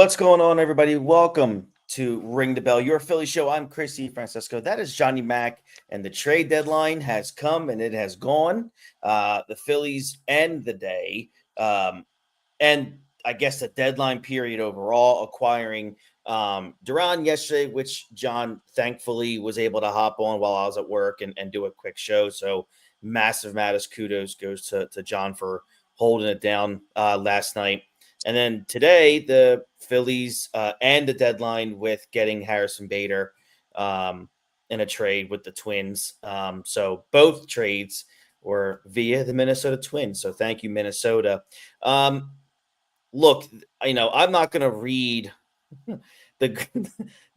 What's going on, everybody? Welcome to Ring the Bell, your Philly show. I'm Chrissy Francisco. That is Johnny Mac, and the trade deadline has come and it has gone. The Phillies end the day, and I guess the deadline period overall, acquiring Duran yesterday, which John thankfully was able to hop on while I was at work and do a quick show. So massive kudos goes to John for holding it down last night. And then today, the Phillies end the deadline with getting Harrison Bader in a trade with the Twins. So both trades were via the Minnesota Twins. So thank you, Minnesota. Look, I'm not going to read the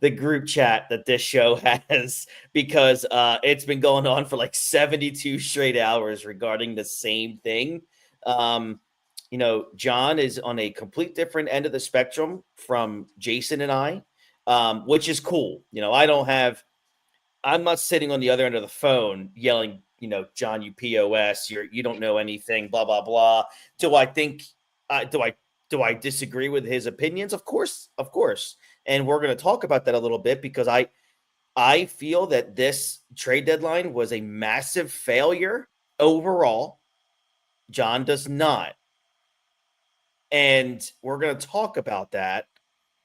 the group chat that this show has because it's been going on for like 72 straight hours regarding the same thing. John is on a complete different end of the spectrum from Jason and I, which is cool. I'm not sitting on the other end of the phone yelling, John, you POS, you don't know anything, blah, blah, blah. Do I think, do I disagree with his opinions? Of course. And we're going to talk about that a little bit because I feel that this trade deadline was a massive failure overall. John does not. And we're going to talk about that.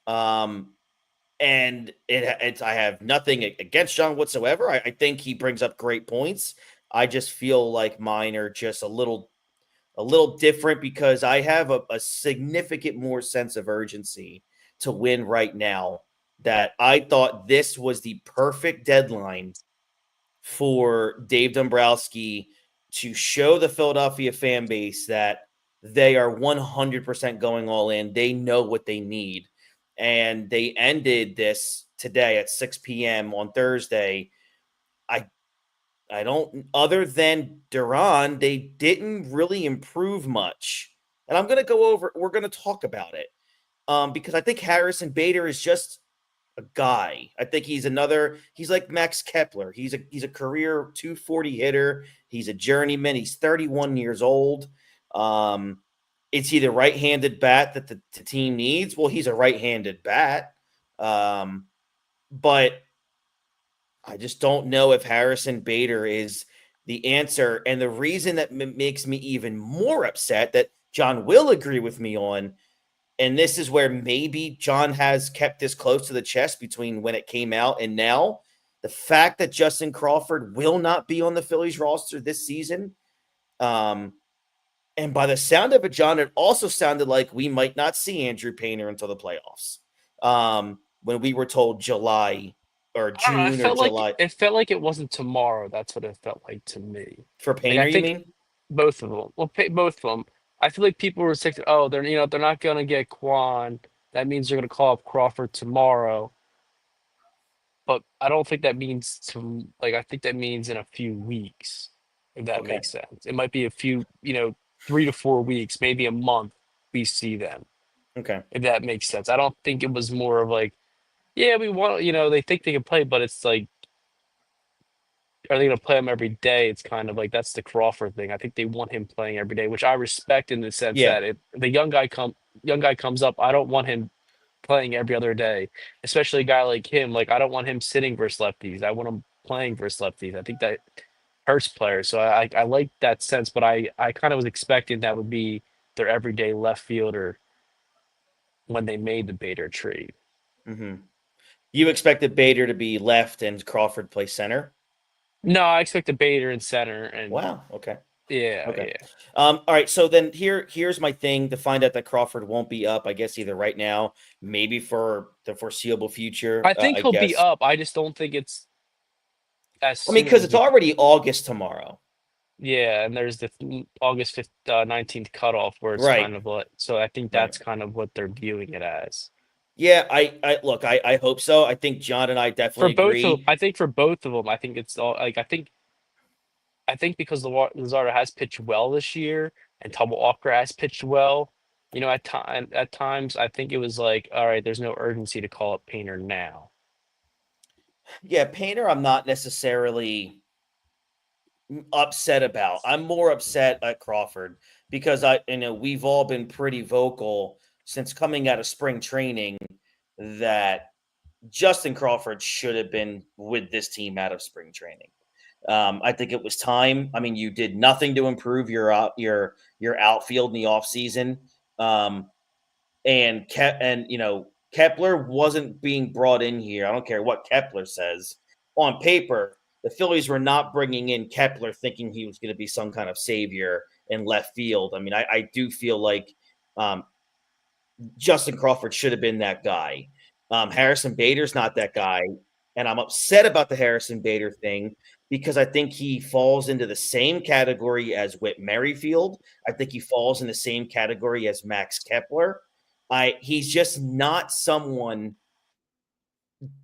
And I have nothing against John whatsoever. I think he brings up great points. I just feel like mine are just a little different because I have a significant more sense of urgency to win right now. That I thought this was the perfect deadline for Dave Dombrowski to show the Philadelphia fan base that they are 100% going all in. They know what they need. And they ended this today at 6 p.m. on Thursday. I don't, other than Duran, they didn't really improve much. And we're going to talk about it because I think Harrison Bader is just a guy. I think he's like Max Kepler. He's a career 240 hitter. He's a journeyman. He's 31 years old. It's either right-handed bat that the team needs. Well, he's a right-handed bat. But I just don't know if Harrison Bader is the answer. And the reason that makes me even more upset that John will agree with me on, and this is where maybe John has kept this close to the chest between when it came out and now, the fact that Justin Crawford will not be on the Phillies roster this season. And by the sound of it, John, it also sounded like we might not see Andrew Painter until the playoffs. When we were told July or June or July. It felt like it wasn't tomorrow. That's what it felt like to me. For Like Painter, I you think mean? both of them. Well, both of them. I feel like people were sick. Oh, they're not gonna get Quan. That means they're gonna call up Crawford tomorrow. But I don't think that means to like. I think that means in a few weeks, if that Okay. makes sense. It might be a few, 3 to 4 weeks, maybe a month. We see them, Okay. if that makes sense. I don't think it was more of like, yeah, we want. They think they can play, but it's like, are they going to play him every day? It's kind of like that's the Crawford thing. I think they want him playing every day, which I respect in the sense Yeah. that if the young guy comes up, I don't want him playing every other day, especially a guy like him. Like I don't want him sitting versus lefties. I want him playing versus lefties. I think that hurts players. So I like that sense, but I kind of was expecting that would be their everyday left fielder when they made the Bader trade. Mm-hmm. You expected Bader to be left and Crawford play center? No, I expected Bader in center, and Wow. Okay. yeah, Okay. yeah. All right. So then here's my thing to find out that Crawford won't be up, I guess, either right now, maybe for the foreseeable future, I think I he'll be guess. up. I just don't think it's as I mean, soon because as it's we. already August tomorrow. Yeah, and there's the August 5th, 19th cutoff where it's Right. kind of like. So I think Right. that's kind of what they're viewing it as. Yeah, I look, I hope so. I think John and I For definitely both of, agree. I think for both of them, I think it's all like I think because Lazardo has pitched well this year and Tubble Walker has pitched well. At times I think it was like, all right, there's no urgency to call up Painter now. Yeah, Painter, I'm not necessarily upset about. I'm more upset at Crawford because we've all been pretty vocal since coming out of spring training that Justin Crawford should have been with this team out of spring training. I think it was time. I mean, you did nothing to improve your outfield in the offseason. And Kepler wasn't being brought in here. I don't care what Kepler says. On paper, the Phillies were not bringing in Kepler thinking he was going to be some kind of savior in left field. I mean, I do feel like um, Justin Crawford should have been that guy. Harrison Bader's not that guy, and I'm upset about the Harrison Bader thing because I think he falls into the same category as Whit Merrifield. I think he falls in the same category as Max Kepler. He's just not someone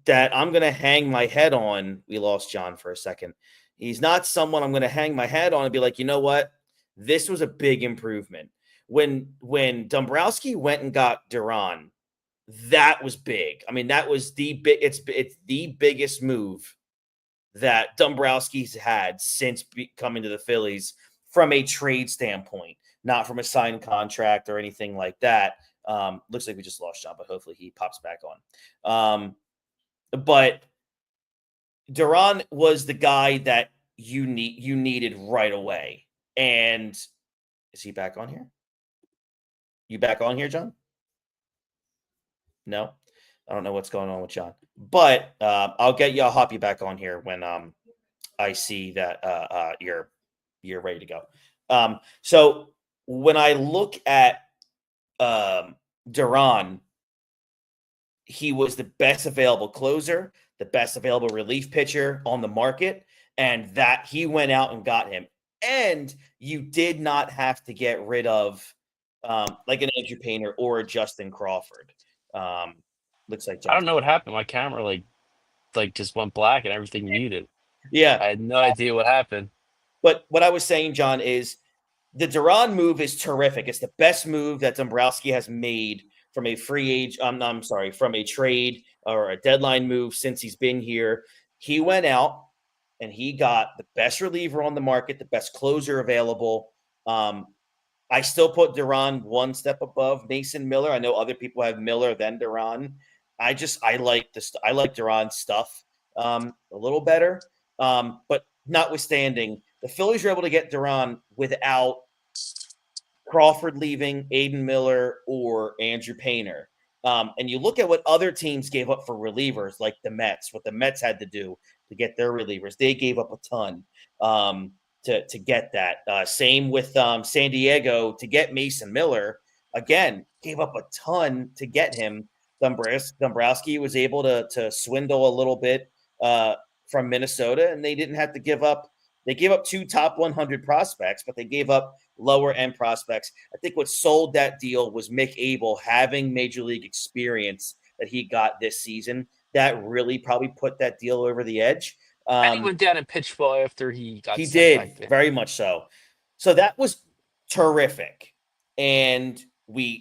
that I'm going to hang my head on. We lost John for a second. He's not someone I'm going to hang my head on and be like, you know what? This was a big improvement. When Dombrowski went and got Duran, that was big. I mean, that was the big. It's the biggest move that Dombrowski's had since coming to the Phillies from a trade standpoint, not from a signed contract or anything like that. Looks like we just lost John, but hopefully he pops back on. But Duran was the guy that you needed right away. And is he back on here? You back on here, John? No, I don't know what's going on with John, but I'll hop you back on here when I see that you're ready to go. So when I look at Duran, he was the best available closer, the best available relief pitcher on the market, and that he went out and got him. And you did not have to get rid of like an Andrew Painter or a Justin Crawford. Looks like I John's don't know what happened. My camera like just went black and everything muted. yeah. I had no idea what happened. But what I was saying, John, is the Duran move is terrific. It's the best move that Dombrowski has made from a free age. I'm sorry, from a trade or a deadline move since he's been here. He went out and he got the best reliever on the market, the best closer available. I still put Duran one step above Mason Miller. I know other people have Miller then Duran. I like Duran's stuff a little better. But notwithstanding, the Phillies were able to get Duran without Crawford leaving, Aiden Miller, or Andrew Painter. And you look at what other teams gave up for relievers, like the Mets, what the Mets had to do to get their relievers. They gave up a ton to get that. Same with San Diego to get Mason Miller. Again, gave up a ton to get him. Dombrowski was able to swindle a little bit from Minnesota, and they didn't have to give up. They gave up 2 top 100 prospects, but they gave up lower end prospects. I think what sold that deal was Mick Abel having major league experience that he got this season. That really probably put that deal over the edge. And he went down and pitched well after he got He sent back did there. very much so. So that was terrific. And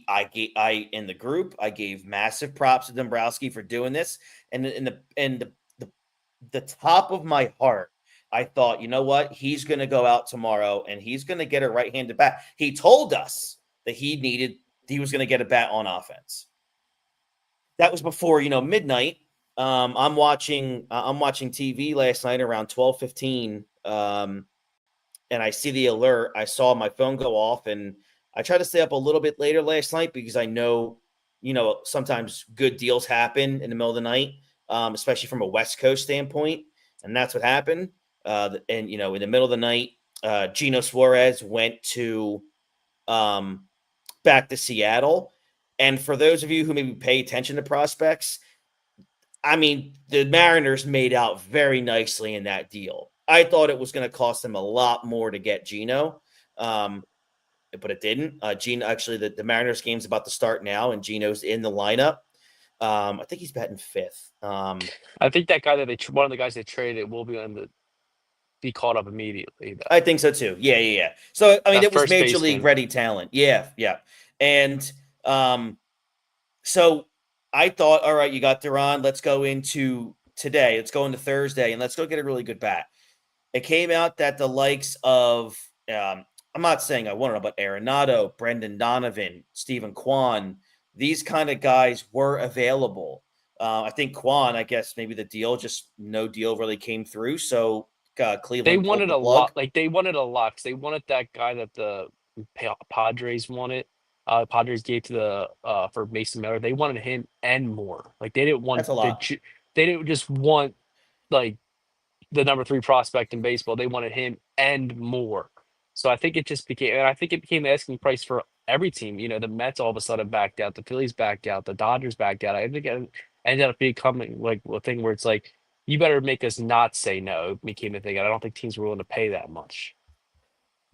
I in the group, I gave massive props to Dombrowski for doing this. And the top of my heart, I thought, you know what? He's going to go out tomorrow and he's going to get a right-handed bat. He told us that he was going to get a bat on offense. That was before, midnight. I'm watching TV last night around 12:15. And I see the alert. I saw my phone go off, and I tried to stay up a little bit later last night because I know, sometimes good deals happen in the middle of the night, especially from a West Coast standpoint. And that's what happened. In the middle of the night, Gino Suarez went to back to Seattle. And for those of you who maybe pay attention to prospects, I mean, the Mariners made out very nicely in that deal. I thought it was going to cost them a lot more to get Gino, but it didn't. Gino, actually, the Mariners game's about to start now, and Gino's in the lineup. I think he's batting fifth. I think that guy that one of the guys they traded will be called up immediately. Though. I think so too. Yeah. So I mean, That it was first major league baseman. ready talent. Yeah. And so I thought, all right, you got Duran. Let's go into today. Let's go into Thursday, and let's go get a really good bat. It came out that the likes of, I'm not saying I want to know, but Arenado, Brendan Donovan, Stephen Kwan, these kind of guys were available. I think Quan, I guess maybe the deal, just no deal really came through. So They Cleveland pulled wanted the a lot. plug. Like they wanted a lot 'cause they wanted that guy that the Padres wanted. Padres gave to the for Mason Miller. They wanted him and more. Like they didn't want That's a lot. they didn't just want like the number three prospect in baseball. They wanted him and more. So I think it just became, and I think it became the asking price for every team. You know, the Mets all of a sudden backed out, the Phillies backed out, the Dodgers backed out. I think it ended up becoming like a thing where it's like, you better make us not say no. It became a thing. And I don't think teams were willing to pay that much.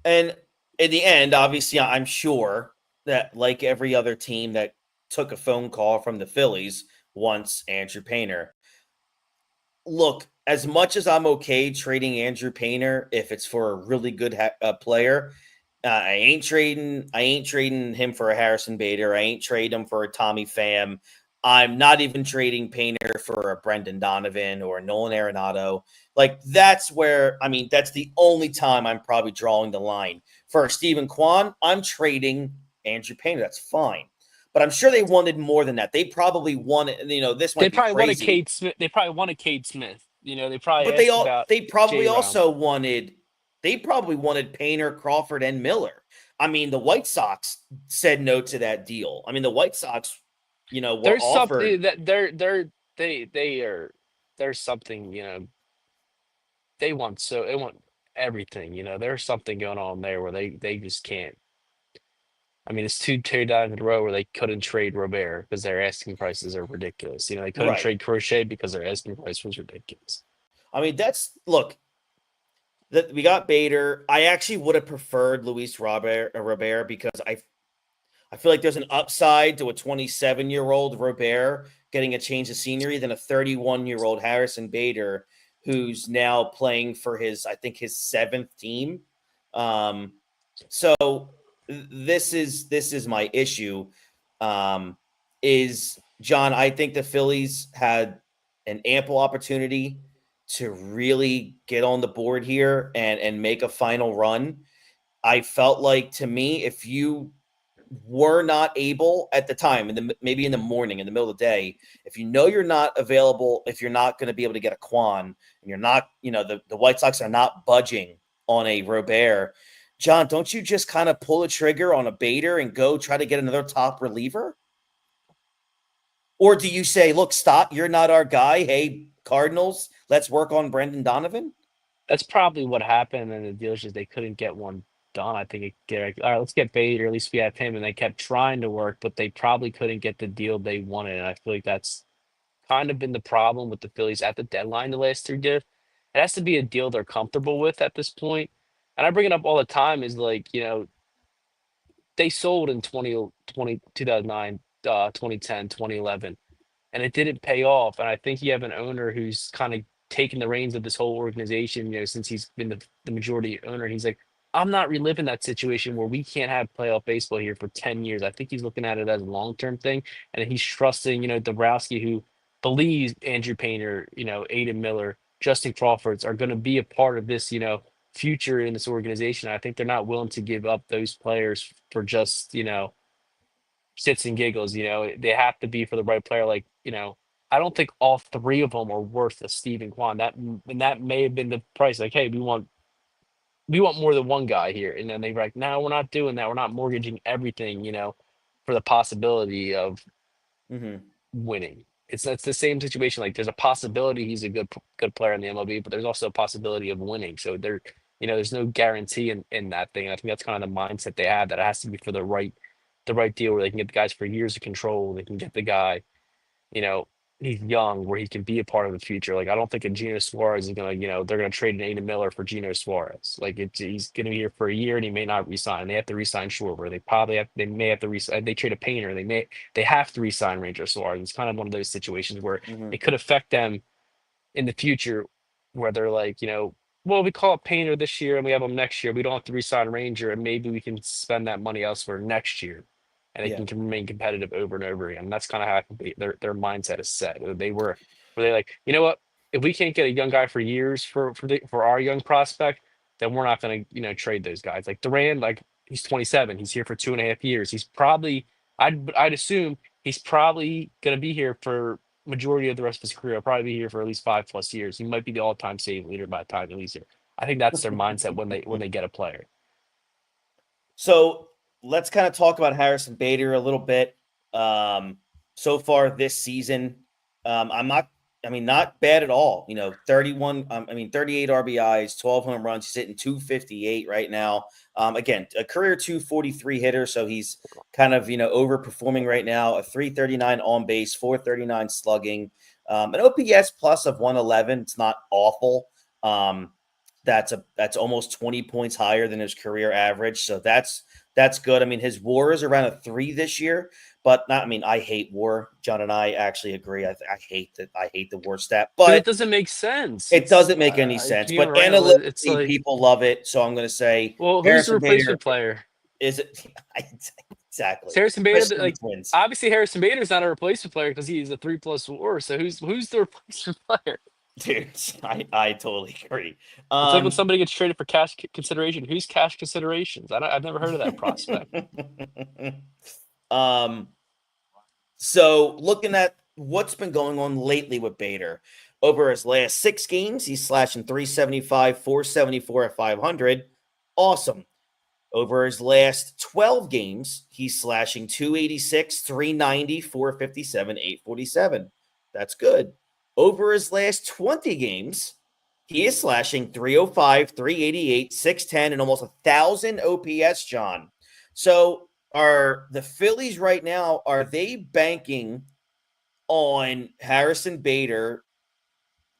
And in the end, obviously, I'm sure that like every other team that took a phone call from the Phillies wants Andrew Painter. Look, as much as I'm okay trading Andrew Painter if it's for a really good player, I ain't trading him for a Harrison Bader. I ain't trading him for a Tommy Pham. I'm not even trading Painter for a Brendan Donovan or a Nolan Arenado. Like that's where I mean that's the only time I'm probably drawing the line. For Stephen Kwan, I'm trading Andrew Painter. That's fine. But I'm sure they wanted more than that. They probably wanted, this They might be probably wanted crazy. Cade Smith. They probably wanted Cade Smith. You know, they probably asked about They J probably Rom. also wanted Painter, Crawford, and Miller. I mean, the White Sox said no to that deal. I mean, the White Sox, were There's something offered. that they are there's something, you know, they want everything, you know. There's something going on there where they just can't. I mean, it's two times in a row where they couldn't trade Robert because their asking prices are ridiculous. You know, they couldn't Right. trade Crochet because their asking price was ridiculous. I mean, that's look. That we got Bader. I actually would have preferred Luis Robert because I feel like there's an upside to a 27-year-old Robert getting a change of scenery than a 31-year-old Harrison Bader who's now playing for I think his seventh team. Um, so this is my issue. Um, is John? I think the Phillies had an ample opportunity to really get on the board here and make a final run. I felt like to me, if you were not able at the time, maybe in the morning, in the middle of the day, if you know you're not available, if you're not going to be able to get a Quan, and you're not, the White Sox are not budging on a Robert, John, don't you just kind of pull a trigger on a Bader and go try to get another top reliever? Or do you say, look, stop, you're not our guy. Hey, Cardinals, let's work on Brendan Donovan? That's probably what happened, and the deal is just they couldn't get one done. I think they're like, all right, let's get Bader. At least we have him, and they kept trying to work, but they probably couldn't get the deal they wanted. And I feel like that's kind of been the problem with the Phillies at the deadline the last 3 years. It has to be a deal they're comfortable with at this point. And I bring it up all the time is like, you know, they sold in 2009, 2010, 2011, and it didn't pay off. And I think you have an owner who's kind of taken the reins of this whole organization, you know, since he's been the majority owner. And he's like, I'm not reliving that situation where we can't have playoff baseball here for 10 years. I think he's looking at it as a long-term thing. And he's trusting, you know, Dombrowski, who believes Andrew Painter, you know, Aiden Miller, Justin Crawfords are going to be a part of this, you know, future in this organization. I think they're not willing to give up those players for just, you know, shits and giggles. You know, they have to be for the right player. Like, you know, I don't think all three of them are worth a Stephen Kwan. And that may have been the price. Like, hey, we want more than one guy here. And then they're like, no, we're not doing that. We're not mortgaging everything, you know, for the possibility of Mm-hmm. winning. It's the same situation. Like, there's a possibility he's a good player in the MLB, but there's also a possibility of winning. So there, you know, there's no guarantee in that thing. I think that's kind of the mindset they have, that it has to be for the right deal where they can get the guys for years of control. They can get the guy, you know, he's young where he can be a part of the future. Like, I don't think a Geno Suarez is gonna, you know, they're gonna trade an Aiden Miller for Geno Suarez. Like, he's gonna be here for a year and he may not resign. They have to resign Schwarber. They may have to resign. They trade a Painter. They have to resign Ranger Suarez. It's kind of one of those situations where Mm-hmm. it could affect them in the future, where they're like, you know, well, we call it Painter this year and we have him next year. We don't have to resign Ranger, and maybe we can spend that money elsewhere next year, and they Yeah. can remain competitive over and over again. And that's kind of how I think their mindset is set. Were they like, you know what? If we can't get a young guy for years for our young prospect, then we're not going to, you know, trade those guys. Like Duran, like he's 27, he's here for 2.5 years. He's probably, I'd assume He's probably going to be here for majority of the rest of his career. He'll probably be here for at least 5+ years. He might be the all-time save leader by the time he leaves here. I think that's their mindset when they get a player. So let's kind of talk about Harrison Bader a little bit. So far this season, I'm not. I mean, not bad at all. 31. 38 RBIs, 12 home runs. He's hitting 258 right now. Again, a career 243 hitter, so he's kind of overperforming right now. A 339 on base, 439 slugging, an OPS plus of 111. It's not awful. That's almost 20 points higher than his career average. So that's good. I mean, his WAR is around a 3 this year, but not. I mean, I hate WAR. John and I actually agree. I hate that. I hate the WAR stat, But it but doesn't make sense. it It's doesn't make any sense. can you But right? It's analytically, like, people love it. So I'm going to say well, who's the Harrison Bader replacement player? is it Is exactly, Harrison Bader, especially the like, Twins. obviously Harrison Bader's not a replacement player because he's a 3+ WAR. So who's the replacement player? Dude, I totally agree. It's like when Um, somebody gets traded for cash consideration. Who's cash considerations? I've never heard of that prospect. um, So looking at what's been going on lately with Bader, over his last 6 games, he's slashing 375, 474 at 500. Awesome. Over his last 12 games, he's slashing 286, 390, 457, 847. That's good. Over his last 20 games, he is slashing 305, 388, 610, and almost 1,000 OPS, John. So are the Phillies right now, are they banking on Harrison Bader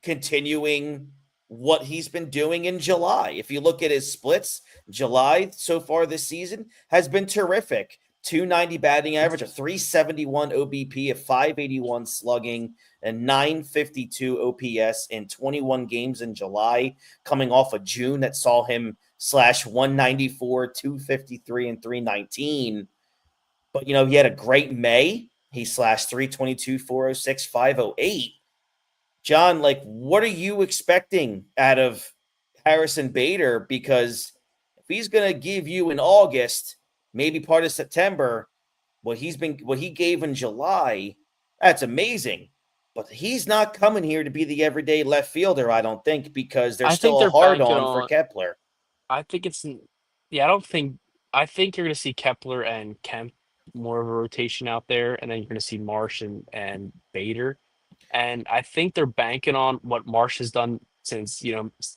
continuing what he's been doing in July? If you look at his splits, July so far this season has been terrific. 290 batting average, a 371 OBP, a 581 slugging, and 952 OPS in 21 games in July, coming off of June that saw him slash 194, 253, and 319. But he had a great May. He slashed 322, 406, 508. John, like, what are you expecting out of Harrison Bader? Because if he's going to give you in August, maybe part of September, what he gave in July, that's amazing. But he's not coming here to be the everyday left fielder, I don't think, because there's I think still a they're hard banking on for on. Kepler. I think it's. Yeah, I don't think. I think you're going to see Kepler and Kemp more of a rotation out there, and then you're going to see Marsh and Bader. And I think they're banking on what Marsh has done since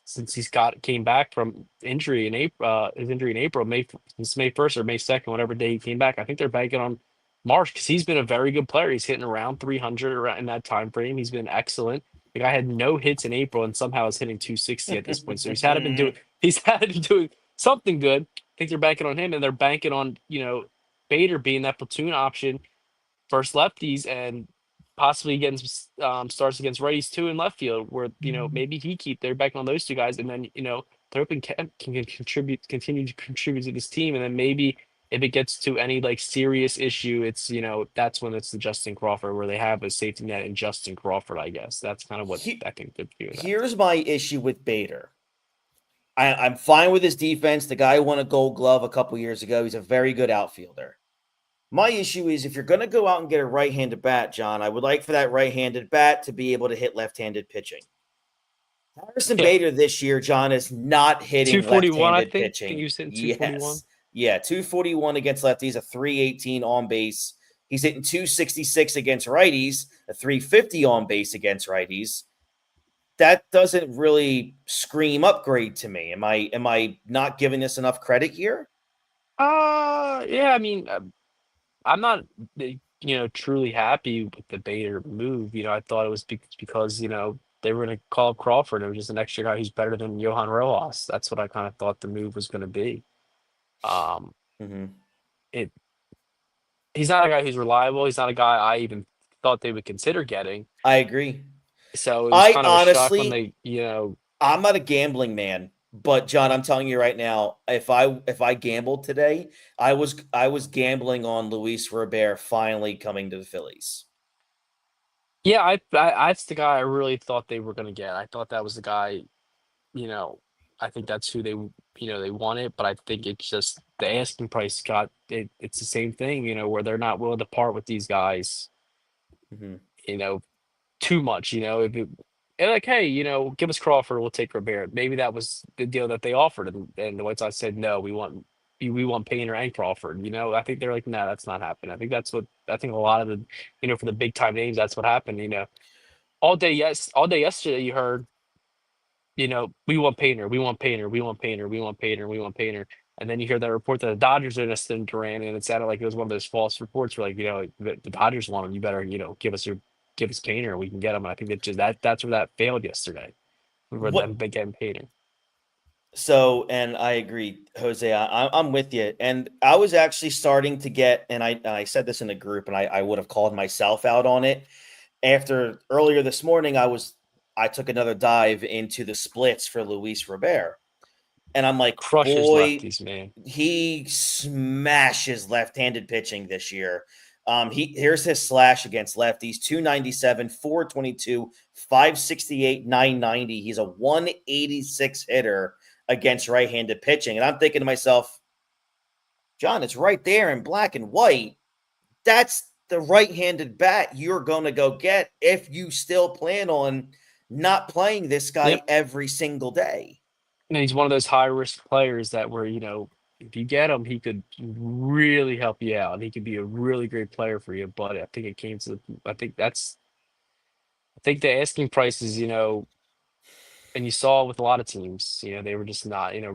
since he's got came back from injury in April, his injury in April, since May 1st or May 2nd, whatever day he came back. I think they're banking on Marsh because he's been a very good player. He's hitting around 300 around in that time frame. He's been excellent. The guy had no hits in April and somehow is hitting 260 at this point. So he's had to be doing something good. I think they're banking on him, and they're banking on Bader being that platoon option versus lefties and possibly getting some starts against righties too in left field, where maybe they're backing on those two guys, and then they're hoping Kemp can continue to contribute to this team, and then maybe if it gets to any like serious issue, it's that's when it's the Justin Crawford where they have a safety net in Justin Crawford. I guess that's kind of what he, I think they're doing. That here's my issue with Bader. I'm fine with his defense. The guy won a gold glove a couple years ago. He's a very good outfielder. My issue is if you're going to go out and get a right-handed bat, John, I would like for that right-handed bat to be able to hit left-handed pitching. Harrison yeah, Bader this year, John, is not hitting 241. I left-handed think he pitching. was hitting 241. Yes. Yeah, 241 against lefties, a 318 on base. He's hitting 266 against righties, a 350 on base against righties. That doesn't really scream upgrade to me. Am I not giving this enough credit here? Yeah, I mean, I'm not, truly happy with the Bader move. I thought it was because, they were going to call up Crawford. It was just an extra guy who's better than Johan Rojas. That's what I kind of thought the move was going to be. Um, Mm-hmm. it He's not a guy who's reliable. He's not a guy I even thought they would consider getting. I agree. So it was I kind of a shock when honestly, they. I'm not a gambling man, but John, I'm telling you right now, if I gambled today, I was gambling on Luis Robert finally coming to the Phillies. Yeah, that's the guy I really thought they were going to get. I thought that was the guy, you know, I think that's who they want it, but I think it's just the asking price got it. It's the same thing, where they're not willing to part with these guys, Mhm. you know, too much. And like, hey, give us Crawford, we'll take Robert. Maybe that was the deal that they offered, and the White Sox said no, we want Painter and Crawford. I think they're like, no, that's not happening. I think a lot of the, for the big time names, that's what happened. All day yesterday, you heard, we want Painter, we want Painter, we want Painter, we want Painter, we want Painter. And then you hear that report that the Dodgers are interested in Duran, and it sounded like it was one of those false reports where, like, the Dodgers want him. You better, give us Painter, and we can get him. And I think that's where that failed yesterday, where them What big getting Painter. So, and I agree, Jose. I'm with you. And I was actually starting to get, and I said this in a group, and I would have called myself out on it after earlier this morning. I took another dive into the splits for Luis Robert, and I'm like, Crushes boy, lefties, man. he smashes left-handed pitching this year. Here's his slash against lefties: 297, 422, 568, 990. He's a 186 hitter against right-handed pitching. And I'm thinking to myself, John, it's right there in black and white. That's the right-handed bat you're going to go get if you still plan on not playing this guy Yep. every single day. And he's one of those high risk players that where, if you get him, he could really help you out, and he could be a really great player for you. But I think it came to I think the asking prices, and you saw with a lot of teams, they were just not, it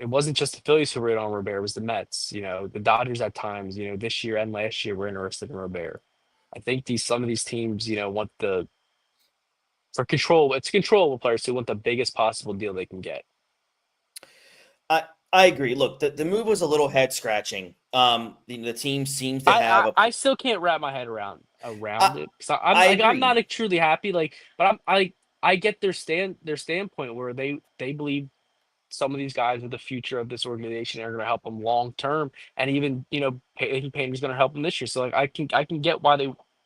wasn't just the Phillies who were in on Robert, it was the Mets, the Dodgers at times, this year and last year were interested in Robert. I think some of these teams, want it's controllable players who want the biggest possible deal they can get. I agree. Look, the move was a little head scratching. The team seems to I, have I a. I still can't wrap my head around I, it. So I'm I like, I'm not agree. like, truly happy, like, but I get their standpoint where they believe some of these guys are the future of this organization and are going to help them long term, and even, Payne's going to help them this year. So, like, I can get why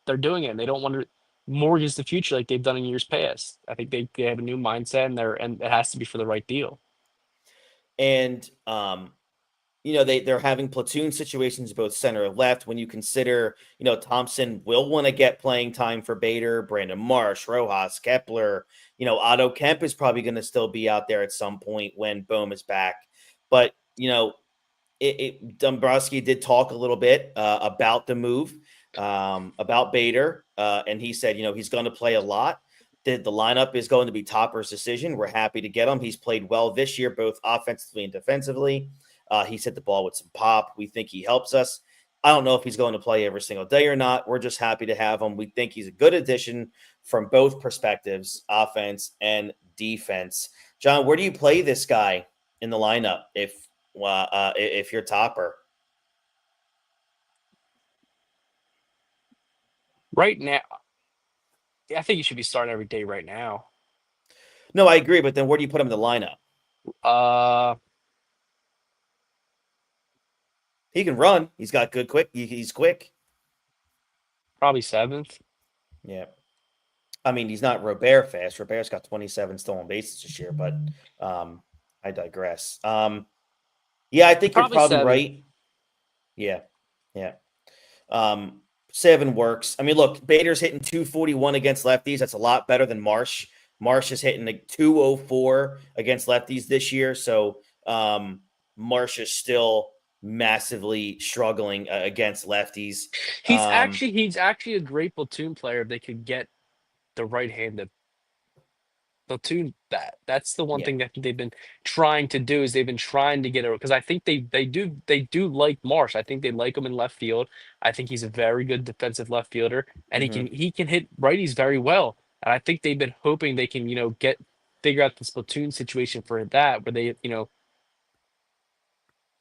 they're doing it, and they don't want to mortgage the future like they've done in years past. I think they have a new mindset, and it has to be for the right deal. And they're having platoon situations both center and left. When you consider, Thompson will want to get playing time for Bader, Brandon Marsh, Rojas, Kepler. Otto Kemp is probably going to still be out there at some point when Bohm is back. But Dombrowski did talk a little bit about the move, about Bader, and he said, he's going to play a lot. The lineup is going to be Topper's decision. We're happy to get him. He's played well this year, both offensively and defensively. He's hit the ball with some pop. We think he helps us. I don't know if he's going to play every single day or not. We're just happy to have him. We think he's a good addition from both perspectives, offense and defense. John, where do you play this guy in the lineup if you're Topper? Right now, I think you should be starting every day right now. No, I agree, but then where do you put him in the lineup? Uh, He can run. He's got good quick. He's quick. Probably seventh. Yeah. I mean, he's not Robert fast. Robert's got 27 stolen bases this year, but I digress. Yeah, I think you're Probably probably seven. right. Yeah. Yeah. 7 works. I mean, look, Bader's hitting 241 against lefties. That's a lot better than Marsh. Marsh is hitting like 204 against lefties this year. So Marsh is still massively struggling against lefties. He's actually a great platoon player if they could get the right hand to platoon that. That's the one Yeah. thing that they've been trying to do, is they've been trying to get it, because I think they do like Marsh. I think they like him in left field. I think he's a very good defensive left fielder, and he Hmm. can he can hit righties very well. And I think they've been hoping they can, figure out this platoon situation for that,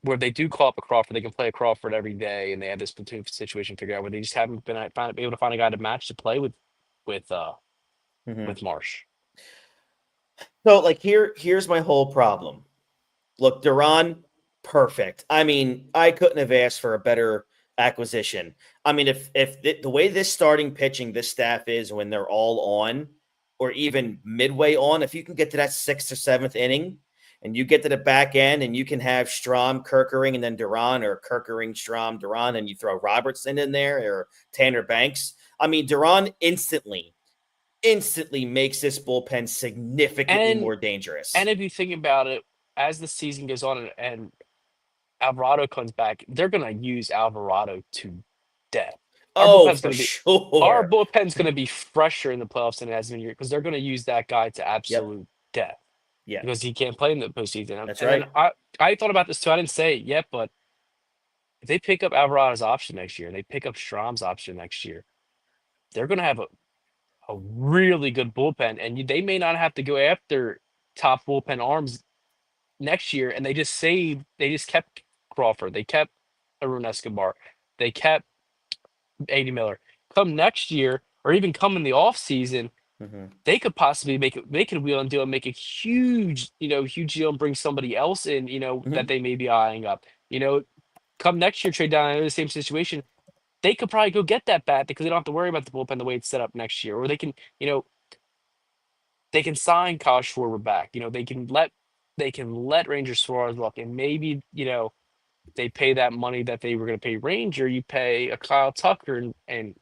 where they do call up a Crawford, they can play a Crawford every day, and they have this platoon situation figured out, where they just haven't been able to find a guy to match to play with uh Hmm. with Marsh. So, like, here's my whole problem. Look, Duran, perfect. I mean, I couldn't have asked for a better acquisition. I mean, if the way this starting pitching, this staff is when they're all on, or even midway on, if you can get to that 6th or 7th inning and you get to the back end and you can have Strom, Kerkering, and then Duran, or Kerkering, Strom, Duran, and you throw Robertson in there or Tanner Banks. I mean, Duran instantly makes this bullpen significantly And more and dangerous. if you think about it, as the season goes on and Alvarado comes back, they're gonna use Alvarado to death. Our Oh, bullpen's for gonna be our sure. bullpen's gonna be fresher in the playoffs than it has been here because they're gonna use that guy to Yep. absolute death Yeah. because he can't play in the postseason. That's And then right. I thought about this too. I didn't say it yet, but if they pick up Alvarado's option next year and they pick up Strom's option next year, they're gonna have a really good bullpen, and they may not have to go after top bullpen arms next year. And they just kept Crawford, they kept Arun Escobar, they kept AD Miller. Come next year, or even come in the off season, Hmm. they could possibly make it a wheel and deal and make a huge, huge deal and bring somebody else in, that Hmm. they may be eyeing up. Come next year, trade down in the same situation. They could probably go get that bat because they don't have to worry about the bullpen the way it's set up next year. Or they can sign Kyle Schwarber back. They can let Ranger Suarez walk, and maybe they pay that money that they were going to pay Ranger. You pay a Kyle Tucker, and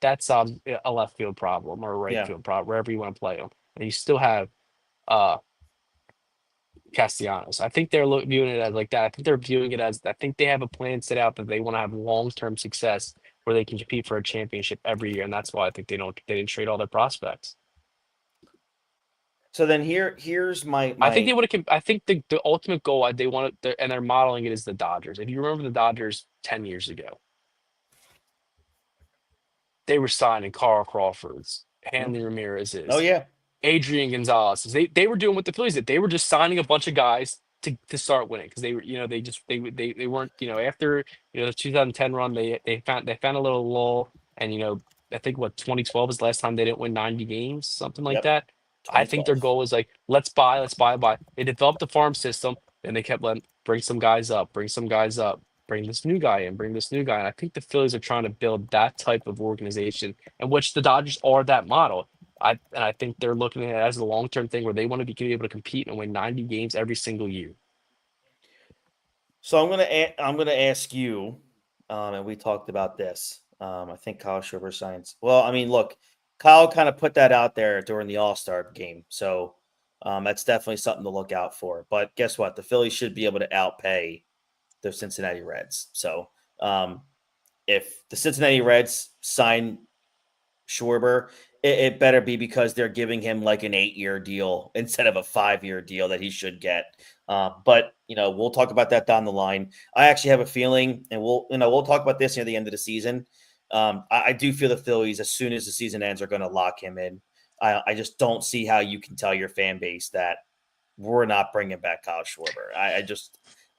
that solves a left field problem or a right Yeah. field problem wherever you want to play them, and you still have uh Castellanos. I think they're viewing it as like that. I think they're viewing it as I think they have a plan set out that they want to have long term success where they can compete for a championship every year, and that's why I think they didn't trade all their prospects. So then here's my I think they my would have. I think the ultimate goal they want to, and they're modeling it is the Dodgers. If you remember the Dodgers 10 years ago, they were signing Carl Crawfords, Mhm. Hanley Oh Ramirez's, yeah. Adrian Gonzalez. They were doing what the Phillies did. They were just signing a bunch of guys to start winning because they were they weren't after the 2010 run they found a little lull. And I think what 2012 was the last time they didn't win 90 games, something like Yep. that. I think their 2012. goal was like let's buy. They developed the farm system and they kept letting bring some guys up, bring some guys up, bring this new guy in, bring this new guy. And I think the Phillies are trying to build that type of organization, in which the Dodgers are that model. I think they're looking at it as a long term thing where they want to be able to compete and win 90 games every single year. So I'm gonna ask you, and we talked about this. I think Kyle Schwarber signs. Well, I mean, look, Kyle kind of put that out there during the All Star game, so that's definitely something to look out for. But guess what? The Phillies should be able to outpay the Cincinnati Reds. So um, if the Cincinnati Reds sign Schwarber, it better be because they're giving him like an 8-year deal instead of a 5-year deal that he should get. But we'll talk about that down the line. I actually have a feeling, and we'll talk about this near the end of the season. I do feel the Phillies, as soon as the season ends, are going to lock him in. I just don't see how you can tell your fan base that we're not bringing back Kyle Schwarber.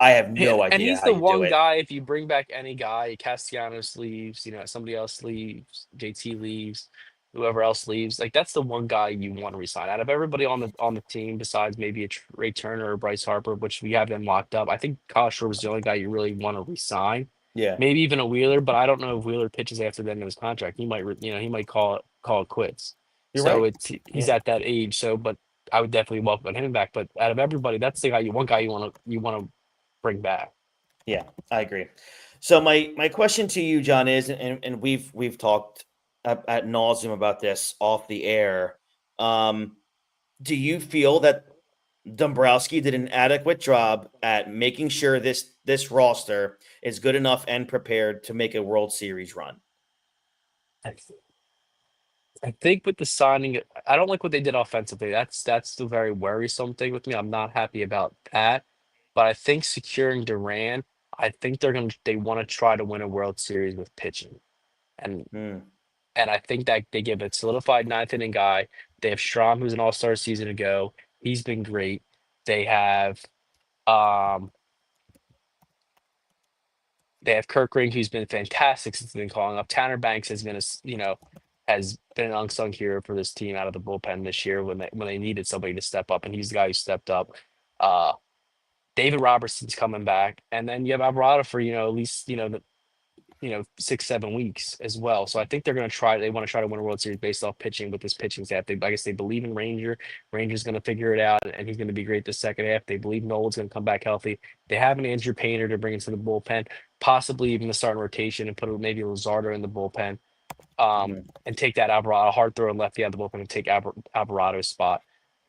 I have no And idea he's how the you do one it. guy, if you bring back any guy, Castellanos leaves, somebody else leaves, JT leaves, whoever else leaves, like that's the one guy you want to resign. Out of everybody on the team, besides maybe a Ray Turner or Bryce Harper, which we have them locked up, I think Kyle Schwarber is the only guy you really want to resign. Yeah, Maybe even a Wheeler, but I don't know if Wheeler pitches after the end of his contract. He might, he might call it quits. you're So right. he's Yeah, at that age. So, but I would definitely welcome him back. But out of everybody, that's the guy you want to bring back. yeah, I agree. So my question to you, John, is, and we've talked at nauseum about this off the air. Um, do you feel that Dombrowski did an adequate job at making sure this roster is good enough and prepared to make a World Series run? I, th- I think with the signing, I don't like what they did offensively. That's the very worrisome thing with me. I'm not happy about that. But I think securing Duran, I think they want to try to win a World Series with pitching. And Hmm. and I think that they give a solidified ninth inning guy. They have Strom, who's an all-star season ago. He's been great. They have um they have Kirk Ring, who's been fantastic since they've been calling up. Tanner Banks has been has been an unsung hero for this team out of the bullpen this year when they needed somebody to step up, and he's the guy who stepped up. Uh, David Robertson's coming back, and then you have Alvarado for at least 6, 7 weeks as well. So I think they're going to try. They want to try to win a World Series based off pitching with this pitching staff. I guess they believe in Ranger. Ranger's going to figure it out, and he's going to be great the second half. They believe Nolan's going to come back healthy. They have an Andrew Painter to bring into the bullpen, possibly even the starting rotation, and put maybe Luzardo in the bullpen. And take that Alvarado hard throw and lefty out of the bullpen and take Alvarado's spot.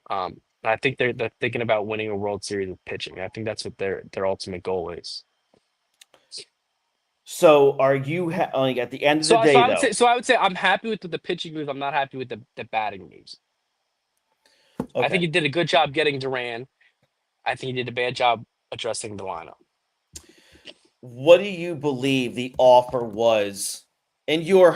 And I think they're thinking about winning a World Series with pitching. I think that's what their ultimate goal is. So are you like at the end of the day though? I would say I'm happy with the pitching moves. I'm not happy with the batting moves. I think Okay. he did a good job getting Duran. I think he did a bad job addressing the lineup. What do you believe the offer was in your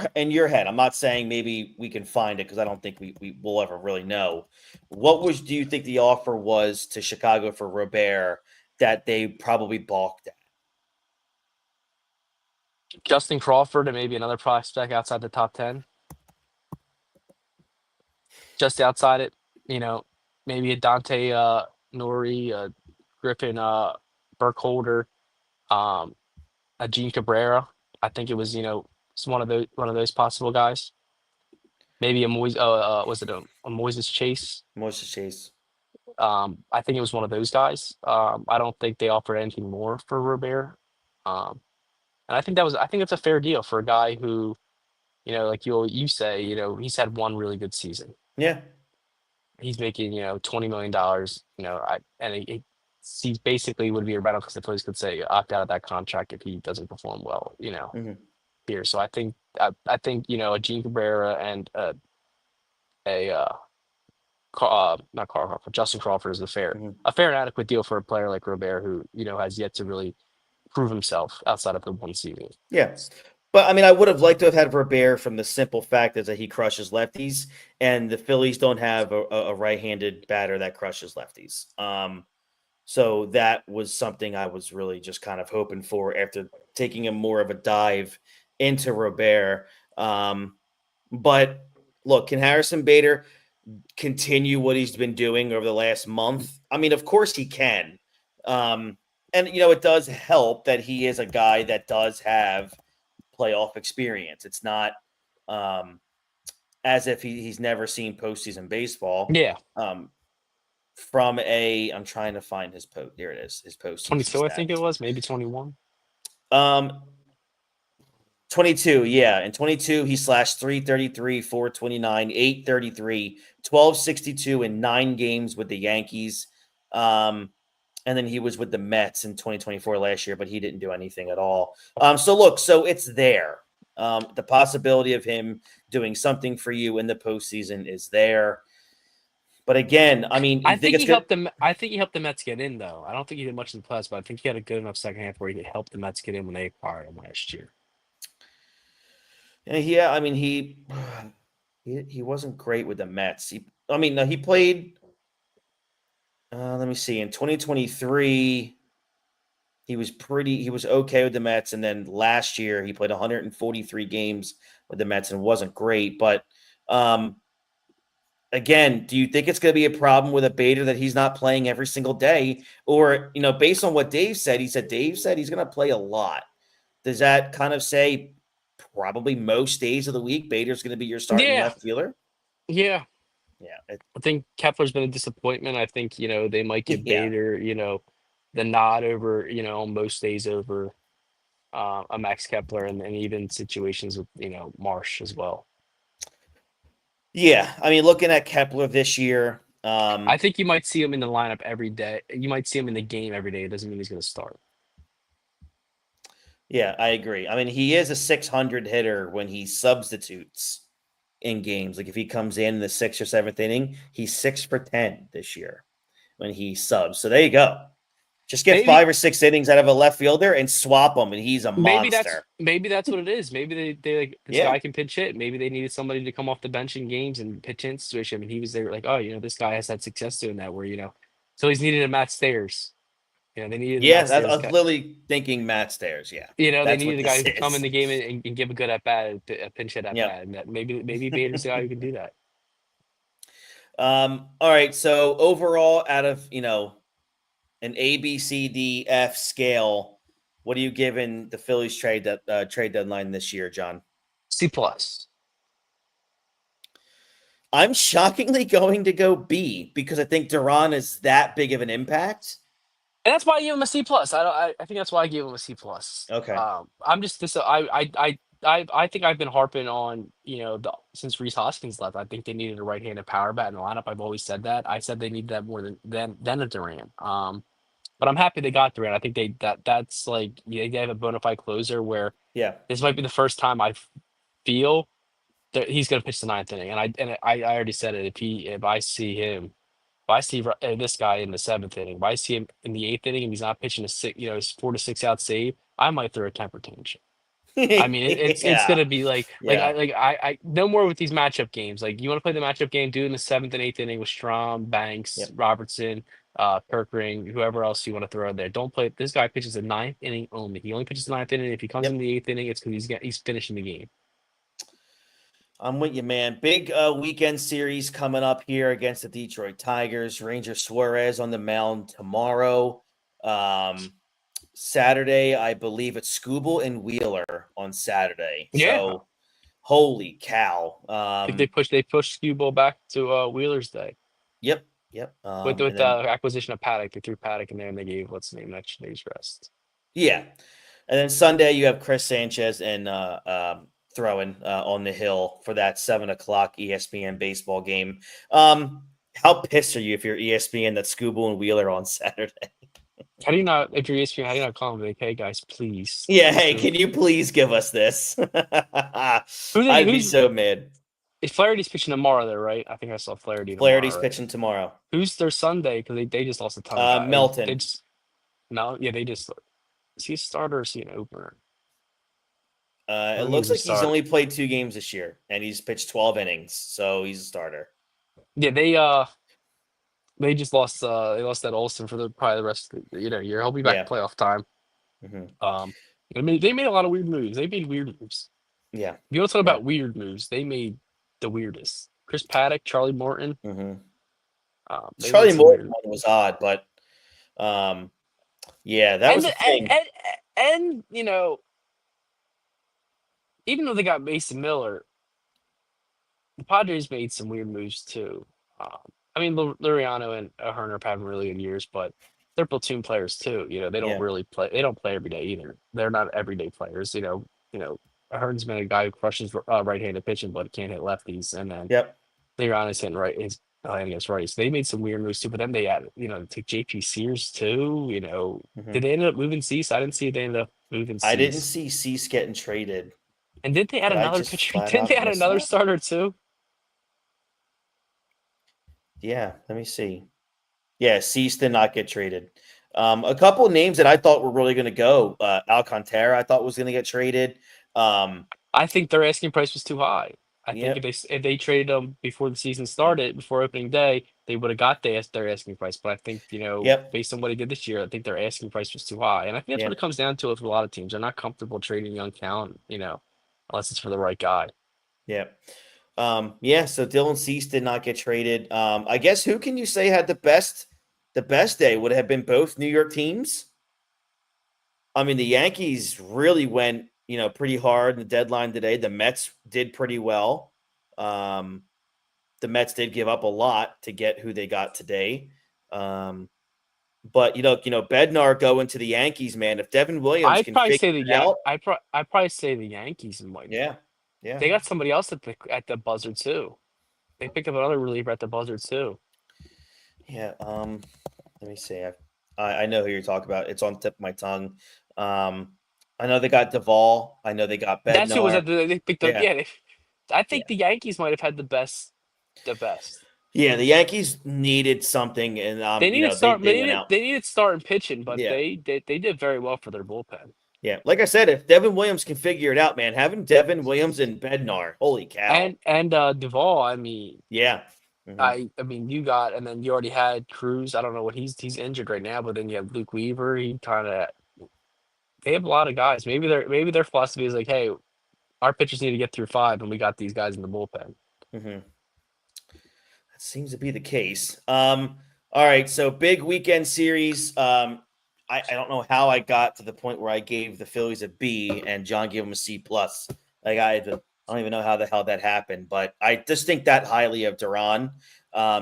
head? I'm not saying maybe we can find it because I don't think we will ever really know. Do you think the offer was to Chicago for Robert that they probably balked at? Justin Crawford and maybe another prospect outside the top 10. Just outside it, maybe a Dante Nori, Griffin Burkholder, a Gene Cabrera. I think it was, it's one of those possible guys. Maybe a was it a Moises Chase? Moises Chase. I think it was one of those guys. I don't think they offered anything more for Robert. And I think it's a fair deal for a guy who, like you say, he's had one really good season. Yeah. He's making, $20 million, he basically would be a rental because the Phillies could say opt out of that contract if he doesn't perform well, here. So I think, a Gene Cabrera and not Carl Crawford, Justin Crawford is a fair and adequate deal for a player like Robert who, has yet to really prove himself outside of the one season. Yeah. But I mean, I would have liked to have had Robert from the simple fact is that he crushes lefties, and the Phillies don't have a right-handed batter that crushes lefties. So that was something I was really just kind of hoping for after taking a more of a dive into Robert. But look, can Harrison Bader continue what he's been doing over the last month? I mean, of course he can. And it does help that he is a guy that does have playoff experience. It's not as if he's never seen postseason baseball. Yeah. I'm trying to find his post. There it is. His postseason 22, stats. I think it was, maybe 21. 22, yeah. In 22, he slashed 333, 429, 833, 1262 in 9 games with the Yankees. And then he was with the Mets in 2024 last year, but he didn't do anything at all. So it's there. The possibility of him doing something for you in the postseason is there. But again, I mean, I think he helped them. I think he helped the Mets get in, though. I don't think he did much in the playoffs, but I think he had a good enough second half where he could help the Mets get in when they acquired him last year. Yeah, I mean, he wasn't great with the Mets. He played. Let me see. In 2023, he was okay with the Mets, and then last year he played 143 games with the Mets and wasn't great. But again, do you think it's going to be a problem with a Bader that he's not playing every single day? Or, based on what Dave said he's going to play a lot. Does that kind of say probably most days of the week Bader's going to be your starting left fielder? Yeah. Yeah. I think Kepler's been a disappointment. I think, they might give Bader, the nod over, on most days over a Max Kepler and even situations with, Marsh as well. Yeah. I mean, looking at Kepler this year. I think you might see him in the lineup every day. You might see him in the game every day. It doesn't mean he's going to start. Yeah, I agree. I mean, he is a 600 hitter when he substitutes in games. Like if he comes in the 6th or 7th inning, he's 6 for 10 this year when he subs. So there you go. Just get 5 or 6 innings out of a left fielder and swap him, and he's a monster. Maybe that's what it is. Maybe they like this guy can pitch hit. Maybe they needed somebody to come off the bench in games and pitch in situation. I mean, he was there like, oh, this guy has had success doing that. Where so he's needed a Matt Stairs. They needed. Yeah, I was literally thinking Matt Stairs. Yeah, they needed a guy who could come in the game and give a good at bat, a pinch hit at bat, and that maybe Bader's the guy who can do that. All right. So overall, out of an A, B, C, D, F scale, What are you giving the Phillies trade deadline this year, John? C plus. I'm shockingly going to go B because I think Duran is that big of an impact. And that's why I gave him a C plus. I think that's why I gave him a C plus. Okay. I'm just this. I think I've been harping on since Reese Hoskins left. I think they needed a right-handed power bat in the lineup. I've always said that. I said they needed that more than a Duran. But I'm happy they got Duran. I think that's like they have a bona fide closer where Yeah. this might be the first time I feel that he's going to pitch the ninth inning. And I already said it. If I see him. If I see this guy in the seventh inning, if I see him in the eighth inning and he's not pitching his 4 to 6 out save, I might throw a temper tantrum. I mean, it's Yeah. gonna be Yeah. I no more with these matchup games. Like you want to play the matchup game, do it in the seventh and eighth inning with Strom, Banks, Yep. Robertson, Kirkring, whoever else you want to throw in there. Don't play. This guy pitches the ninth inning only. He only pitches the ninth inning. If he comes in Yep. the eighth inning, it's because he's finishing the game. I'm with you, man. Big weekend series coming up here against the Detroit Tigers. Ranger Suarez on the mound tomorrow. Saturday, I believe it's Scooble and Wheeler on Saturday. Yeah, So, holy cow. I think they pushed Skewball back to Wheeler's day. Yep. Yep. With And with the then, acquisition of Paddock, they threw Paddock in there and they gave what's the name that day's rest. yeah. And then Sunday, you have Chris Sanchez and throwing on the hill for that 7 o'clock ESPN baseball game. How pissed are you if you're ESPN that Scooble and Wheeler on Saturday? How do you not, if you're ESPN, how do you not call them like, hey guys, please? Yeah, hey, can you please give us this? I'd be Who's so mad. if Flaherty's pitching tomorrow though, right? I think I saw Flaherty Flaherty's tomorrow, right? pitching tomorrow. Who's their Sunday? Because they just lost a ton of guys. They Melton. just no, yeah, they just is he a starter or is he an opener? I It think he's looks a like he's starter. only played 2 games this year, and he's pitched 12 innings, so he's a starter. Yeah, they just lost they lost that Olsen for probably the rest of the year. He'll be back Yeah. playoff time. Hmm. They made a lot of weird moves. They made weird moves. Yeah. If you want to talk Yeah. about weird moves, they made the weirdest. Chris Paddock, Charlie Morton. Hmm. They made Charlie some Morton weird. one was odd, but yeah, that And was a thing. and even though they got Mason Miller, the Padres made some weird moves too. Um, I mean, Luriano and Herner have having really good years, but they're platoon players too. They don't Yeah. really play. They don't play every day either. They're not everyday players. Hearn's been a guy who crushes right-handed pitching, but can't hit lefties. And then Yep. Luriano's hitting right. His against righties. They made some weird moves too. But then they added, took JP Sears too. Hmm. Did they end up moving Cease? I didn't see they ended up moving I didn't Cease. see Cease getting traded. And did they add Did I another just pitcher? flat Didn't they out add miss another that? starter too? Yeah, let me see. Yeah, Cease did not get traded. A couple of names that I thought were really going to go. Alcantara, I thought was going to get traded. I think their asking price was too high. I think Yep. if they traded them before the season started, before opening day, they would have got their asking price. But I think Yep. based on what he did this year, I think their asking price was too high. And I think that's what Yeah. it comes down to with a lot of teams. They're not comfortable trading young talent, unless it's for the right guy. Yeah. Yeah, so Dylan Cease did not get traded. I guess who can you say had the best day? Would it have been both New York teams? I mean, the Yankees really went, pretty hard in the deadline today. The Mets did pretty well. Um, the Mets did give up a lot to get who they got today. But Bednar going to the Yankees, man. If Devin Williams I'd can probably figure say the it out, I'd probably say the Yankees might. yeah, yeah, They got somebody else at the buzzer too. They picked up another reliever at the buzzer too. yeah. Let me see. I know who you're talking about. It's on the tip of my tongue. I know they got Duvall. I know they got That's who was Bednar. at they picked up. Yeah, Yeah, I yeah, think the Yankees might have had the best. The best. yeah. The Yankees needed something, and They needed they start. they went out. They needed starting pitching, but Yeah, they did very well for their bullpen. yeah. Like I said, if Devin Williams can figure it out, man, having Devin Williams and Bednar, holy cow. And Duvall. I mean, Yeah. Hmm. I mean, you got and then you already had Cruz. I don't know what he's injured right now, but then you have Luke Weaver. He kind of they have a lot of guys. Maybe their philosophy is like, hey, our pitchers need to get through five, and we got these guys in the bullpen. Hmm. That seems to be the case. All right, so big weekend series. I don't know how I got to the point where I gave the Phillies a B and John gave them a C plus. Like I don't even know how the hell that happened, but I just think that highly of Duran.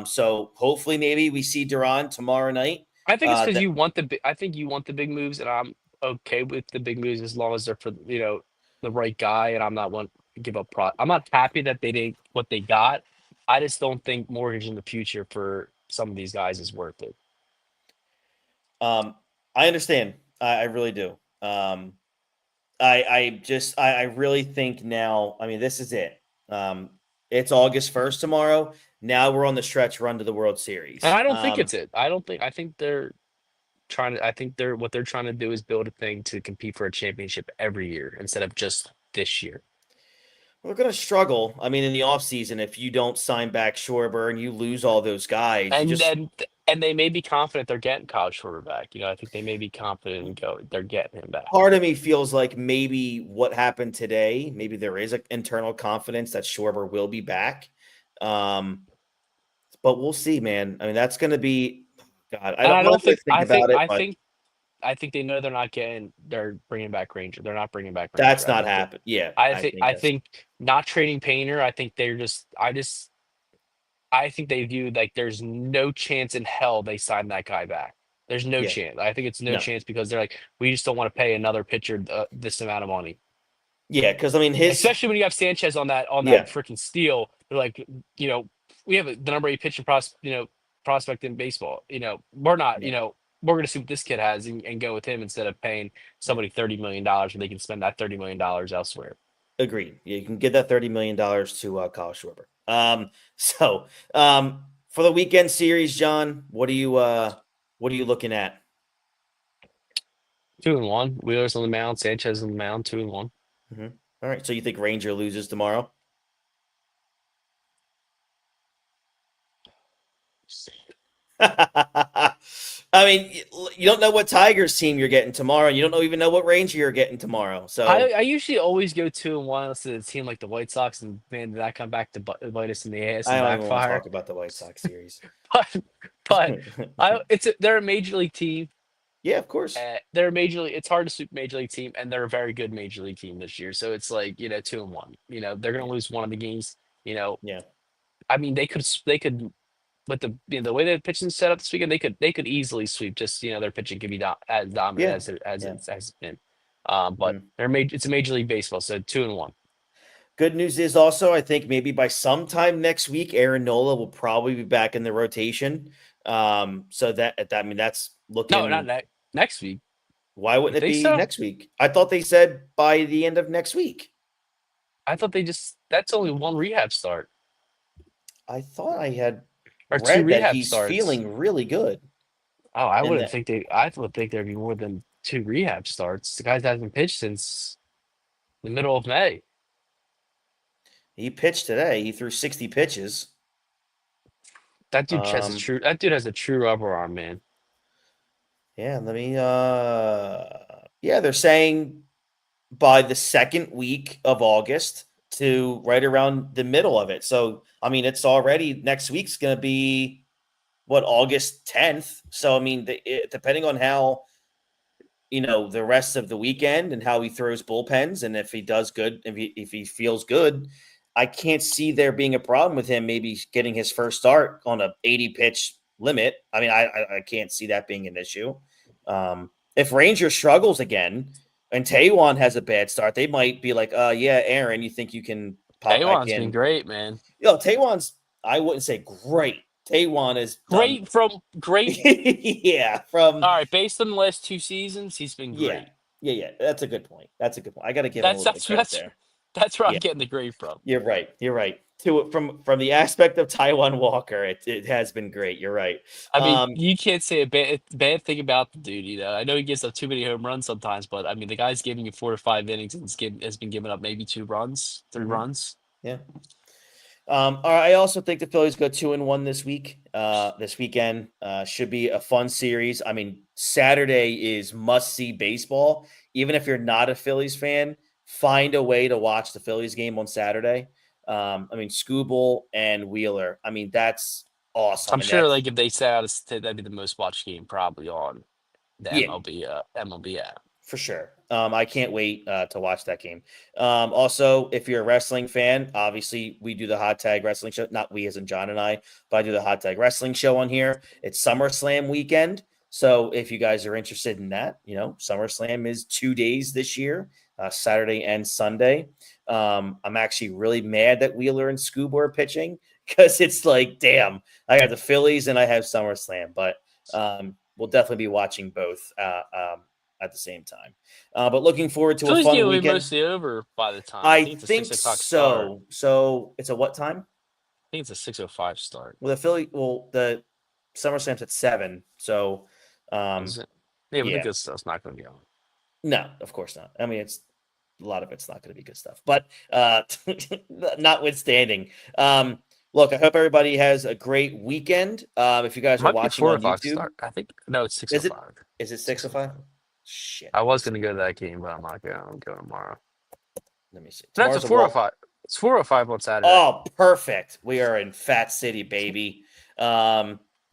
So hopefully maybe we see Duran tomorrow night. I think it's because That you want I think you want the big moves, and I'm okay with the big moves as long as they're for the right guy, and I'm not one to give up. I'm not happy that they didn't what they got. I just don't think mortgage in the future for some of these guys is worth it. I understand. I really do. I really think now. I mean, this is it. Um, it's August 1st tomorrow. Now we're on the stretch run to the World And Series. I don't think it's it. I think they're I think what they're trying to do is build a thing to compete for a championship every year instead of just this year. We're going to struggle. I mean, in the offseason, if you don't sign back Schwarber and you lose all those guys, you And just then and they may be confident they're getting Kyle Schwarber back. I think they may be confident and go they're getting him back. part of me feels like maybe what happened today, maybe there is an internal confidence that Schwarber will be back. Um, but we'll see, man. I mean, that's going to be God. I And don't I know don't what to think think about it, but I think they know they're bringing back Ranger. They're not bringing back that's Ranger. not happening. Yeah, I think I that's think not trading Painter. I think they're just I think they view like there's no chance in hell they sign that guy back. There's no yeah. chance. I think it's no No, chance because they're like we just don't want to pay another pitcher this amount of money. yeah, because I mean his Especially when you have Sanchez on that yeah, freaking steal. They're like, we have the number 8 pitching prospect in baseball. We're not, yeah, we're gonna see what this kid has and go with him instead of paying yeah. somebody $30 million when they can spend that $30 million elsewhere. Agreed. Yeah, you can give that $30 million to Kyle Schwarber. So for the weekend series, John, what are you looking at? 2-1. Wheeler's on the mound, Sanchez on the mound, 2-1. Mhm. All right. So you think Ranger loses tomorrow? I mean, you don't know what Tigers team you're getting tomorrow. You don't even know what Ranger you're getting tomorrow. So I usually always go 2-1 unless it's a team like the White Sox, and man, did that come back to bite us in the ass I and don't even want to backfire. talk about the White Sox series. But they're a major league team. Yeah, of course. They're a major league. It's hard to sweep major league team, and they're a very good major league team this year. So it's like 2-1. They're gonna Yeah, lose one of the games. You know, yeah, I mean they could with the way they're pitching set up this weekend, they could easily sweep. Just their pitching could be as dominant yeah, as yeah. it's been. But Mhm. it's a major league baseball, so 2-1. Good news is also, I think maybe by sometime next week, Aaron Nola will probably be back in the rotation. So I mean, that's No, not looking. next week. Why You wouldn't it think be so? next week? I thought they said by the end of next week. I thought that's only one rehab start I thought I had or two read that rehab he's starts. feeling really good, Oh, and that I would think there'd be more than two rehab starts. The guy hasn't pitched since the middle of May. he pitched today. He threw 60 pitches. Um, That dude has a true rubber arm, man. yeah, let me. Yeah, they're saying by the second week of August to right around the middle of it. So, I mean, it's already next week's going to be what August 10th. So, I mean, depending on how the rest of the weekend and how he throws bullpens, and if he does good, if he feels good, I can't see there being a problem with him maybe getting his first start on a 80 pitch limit. I mean, I can't see that being an issue. If Ranger struggles again and Taiwan has a bad start, they might be like, yeah, Aaron, you think you can pop back Taiwan's been in? great, man. Taiwan's, I wouldn't say great. Taiwan has done, Great. yeah, All right, based on the last 2 seasons, he's been yeah, great. yeah. That's a good point. That's a good point. I got to give him a That's little bit of that's credit that's there. that's where I'm Yeah, getting the grade from. you're right. You're right. To from the aspect of Taiwan Walker, it has been great. You're right. I mean, Um, you can't say a bad thing about the dude. I know he gives up too many home runs sometimes, but I mean, the guy's giving you 4 to 5 innings and has been giving up maybe 2 runs, three mhm, runs. yeah. All right, I also think the Phillies go 2-1 this week. This weekend should be a fun series. I mean, Saturday is must see baseball. Even if you're not a Phillies fan, find a way to watch the Phillies game on Saturday. I mean, Scooble and Wheeler. I mean, that's awesome, I'm and sure, that's like if they sat out, that'd be the most watched game probably on. the Yeah, MLB app. for sure. I can't wait to watch that game. Also, if you're a wrestling fan, obviously we do the Hot Tag Wrestling Show. Not we, as in John and I, but I do the Hot Tag Wrestling Show on here. It's SummerSlam weekend, so if you guys are interested in that, SummerSlam is 2 days this year, Saturday and Sunday. I'm actually really mad that Wheeler and Scoob are pitching because it's like, damn, I have the Phillies and I have SummerSlam, but we'll definitely be watching both. At the same time. But looking forward to a Phillies game fun will be weekend. mostly over by the time. I I think it's a six think o'clock start. so. So it's a what time? I think it's a 6:05 start. The SummerSlam's at 7. So Is it? Yeah, but the yeah. good stuff's not going to be on. No, of course not. I mean, it's a lot of it's not going to be good stuff. But notwithstanding, look, I hope everybody has a great weekend. If you guys It are might be watching on 4:05 YouTube, start. I think no, it's is it 6:05. is it 6:05? Shit. I was going to go to that game, but I'm not going. I'm going tomorrow. Let me see. That's a Tomorrow's a 4:05. It's 4:05 on Saturday. Oh, perfect. We are in Fat City, baby.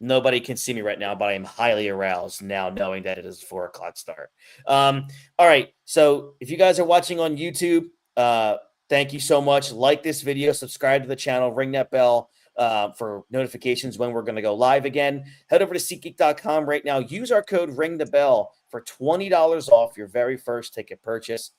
Nobody can see me right now, but I am highly aroused now knowing that it is 4 o'clock start. All right. So if you guys are watching on YouTube, thank you so much. Like this video, subscribe to the channel, ring that bell for notifications when we're going to go live again. Head over to SeatGeek.com right now. Use our code Ring the Bell for $20 off your very first ticket purchase.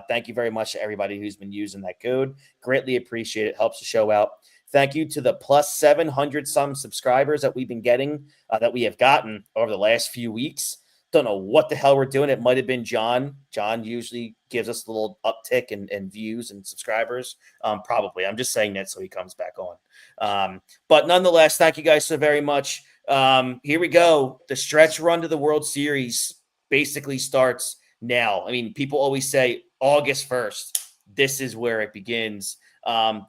Thank you very much to everybody who's been using that code. Greatly appreciate it. Helps the show out. Thank you to the plus 700 some subscribers that we've been getting, that we have gotten over the last few weeks. Don't know what the hell we're doing. It might have been John. John usually gives us a little uptick in views and subscribers. Probably. I'm just saying that so he comes back on. But nonetheless, thank you guys so very much. Here we go. The stretch run to the World Series basically starts now. I mean, people always say August 1st. This is where it begins.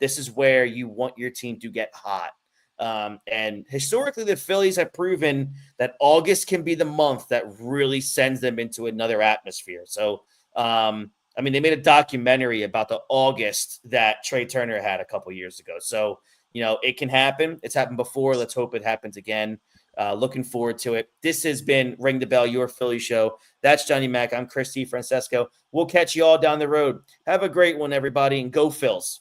This is where you want your team to get hot. And historically, the Phillies have proven that August can be the month that really sends them into another atmosphere. So, I mean, they made a documentary about the August that Trey Turner had a couple years ago. So, it can happen. It's happened before. Let's hope it happens again. Looking forward to it. This has been Ring the Bell, your Philly show. That's Johnny Mac. I'm Christy Francesco. We'll catch you all down the road. Have a great one, everybody, and go Phils.